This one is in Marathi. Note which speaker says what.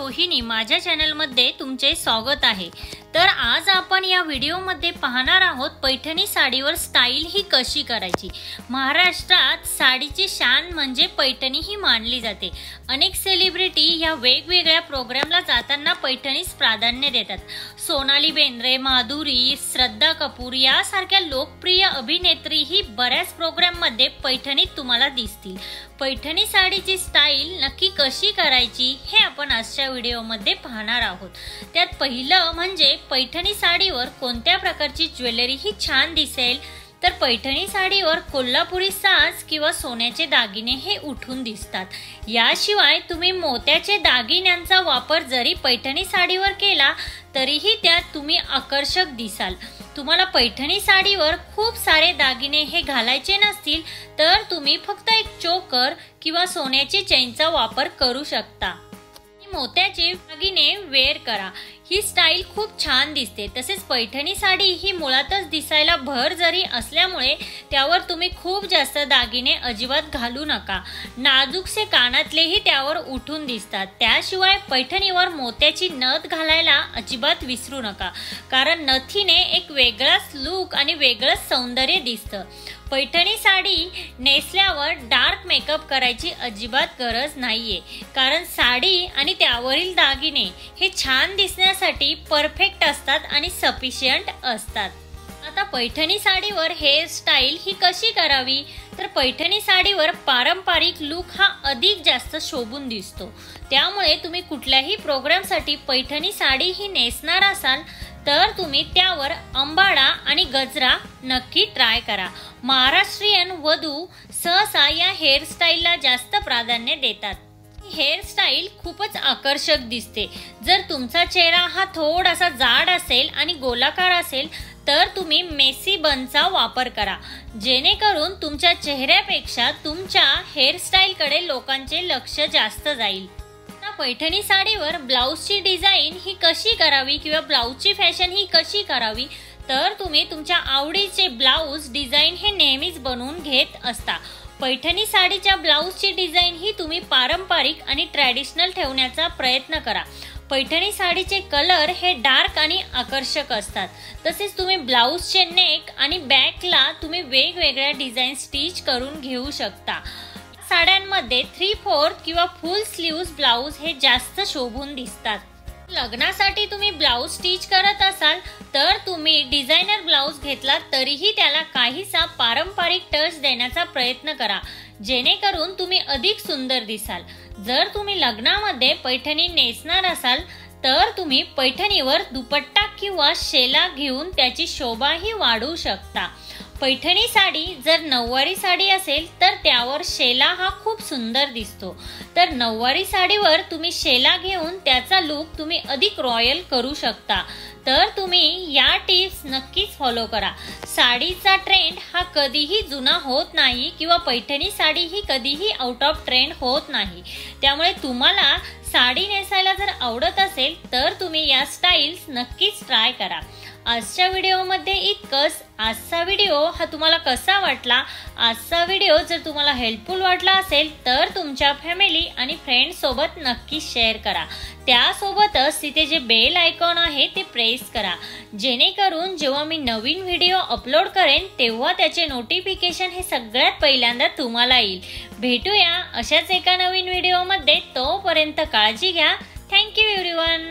Speaker 1: रोहिणी माझ्या चॅनलमध्ये तुमचे स्वागत आहे। तर आज आपण या व्हिडिओमध्ये पाहणार आहोत पैठणी साडीवर स्टाईल ही कशी करायची। महाराष्ट्रात साडीची शान म्हणजे पैठणी ही मानली जाते। अनेक सेलिब्रिटी या वेगवेगळ्या प्रोग्रामला जाताना पैठणीस प्राधान्य देतात। सोनाली बेंद्रे, माधुरी, श्रद्धा कपूर यासारख्या लोकप्रिय अभिनेत्री ही बऱ्याच प्रोग्राममध्ये पैठणीत तुम्हाला दिसतील। पैठणी साडीची स्टाईल नक्की कशी करायची हे आपण आजच्या व्हिडिओमध्ये पाहणार आहोत। त्यात पहिलं म्हणजे पैठणी साडीवर कोणत्या प्रकारची ज्वेलरी ही छान दिसेल। तर पैठणी साडीवर कोल्हापुरी साज किंवा सोन्याचे दागिने हे उठून दिसतात। याशिवाय तुम्ही मोत्याचे दागिन्यांचा वापर जरी पैठणी साडीवर केला तरीही त्यात तुम्ही आकर्षक दिसाल। तुम्हाला पैठणी साडीवर खूप सारे दागिने हे घालायचे नसतील तर तुम्ही फक्त एक चोकर किंवा सोन्याची चेनचा वापर करू शकता। मोत्याचे दागिने वेअर करा, ही स्टाईल खूप छान दिसते। तसेच पैठणी साडी ही मुळातच दिसायला भर जरी असल्यामुळे त्यावर तुम्ही खूप जास्त दागिने अजिबात घालू नका। नाजूकसे कानातलेही त्यावर उठून दिसतात। त्याशिवाय पैठणीवर मोत्याची नथ घालायला अजिबात विसरू नका, कारण नथीने एक वेगळाच लुक आणि वेगळंच सौंदर्य दिसतं। पैठणी साडी नेसल्यावर डार्क मेकअप करायची अजिबात गरज नाहीये, कारण साडी आणि त्यावरील दागिने हे छान दिसण्यासाठी परफेक्ट असतात आणि सफिशियंट असतात। आता पैठणी साडीवर हेअर स्टाईल ही कशी करावी, तर पैठणी साडीवर पारंपरिक लुक हा अधिक जास्त शोभून दिसतो। त्यामुळे तुम्ही कुठल्याही प्रोग्रामसाठी पैठणी साडी ही नेसणार असाल तर तुम्ही त्यावर अंबाडा आणि गजरा नक्की ट्राय करा। महाराष्ट्रीयन वधू सहसा या हेअरस्टाईलला जास्त प्राधान्य देतात। हेअरस्टाईल खूपच आकर्षक दिसते। जर तुमचा चेहरा हा थोडासा जाड असेल आणि गोलाकार असेल तर तुम्ही मेसी बनचा वापर करा, जेणेकरून तुमच्या चेहऱ्यापेक्षा तुमच्या हेअरस्टाईलकडे लोकांचे लक्ष जास्त जाईल। पैठणी साडीवर ब्लाउजची डिझाईन ही कशी करावी किंवा ब्लाउजची फॅशन ही कशी करावी, तर तुम्ही तुमच्या आवडीचे ब्लाउज डिझाईन हे नेहमीच बनवून घेत असता। पैठणी साडीच्या ब्लाउजची डिझाईन ही तुम्ही पारंपरिक आणि ट्रॅडिशनल ठेवण्याचा प्रयत्न करा। पैठणी साडीचे कलर हे डार्क आणि आकर्षक असतात। तसेच तुम्ही ब्लाउजचे नेक आणि बॅकला तुम्ही वेगवेगळ्या डिझाईन स्टिच करून घेऊ शकता। साड्यांमध्ये 3/4 किंवा फुल स्लीव्ज ब्लाउज हे जास्त शोभून दिसतात। लग्नासाठी तुम्ही ब्लाउज स्टिच करत असाल तर तुम्ही डिझायनर ब्लाउज घेतला तरीही त्याला काहीसा पारंपरिक टच देण्याचा प्रयत्न करा, जेणेकरून तुम्ही अधिक सुंदर दिसाल। जर तुम्ही लग्नामध्ये पैठणी नेसणार असाल तर तुम्ही पैठणीवर दुपट्टा किंवा शेला घेऊन त्याची शोभाही वाढवू शकता। पैठणी साडी जर नऊवारी साडी असेल तर त्यावर शेला हा खूप सुंदर दिसतो। तर नऊवारी साडीवर तुम्ही शेला घेऊन त्याचा लुक तुम्ही अधिक रॉयल करू शकता। तर तुम्ही या टिप्स नक्कीच फॉलो करा। साडीचा ट्रेंड हा कधीही जुना होत नाही किंवा पैठणी साडी ही कधीही आउट ऑफ ट्रेंड होत नाही। त्यामुळे तुम्हाला साडी नेसायला जर आवडत असेल तर तुम्ही या स्टाईल्स नक्कीच ट्राय करा। आजच्या व्हिडिओमध्ये इतकंच। आजचा व्हिडिओ हा तुम्हाला कसा वाटला? आजचा व्हिडिओ जर तुम्हाला हेल्पफुल वाटला असेल तर तुमच्या फॅमिली आणि फ्रेंड्स सोबत नक्की शेअर करा। त्यासोबतच तिथे जे बेल आयकॉन आहे ते प्रेस करा, जेणेकरून जेव्हा मी नवीन व्हिडिओ अपलोड करेन तेव्हा त्याचे नोटिफिकेशन हे सगळ्यात पहिल्यांदा तुम्हाला येईल। भेटूया अशाच एका नवीन व्हिडिओमध्ये, तोपर्यंत काळजी घ्या। Thank you everyone.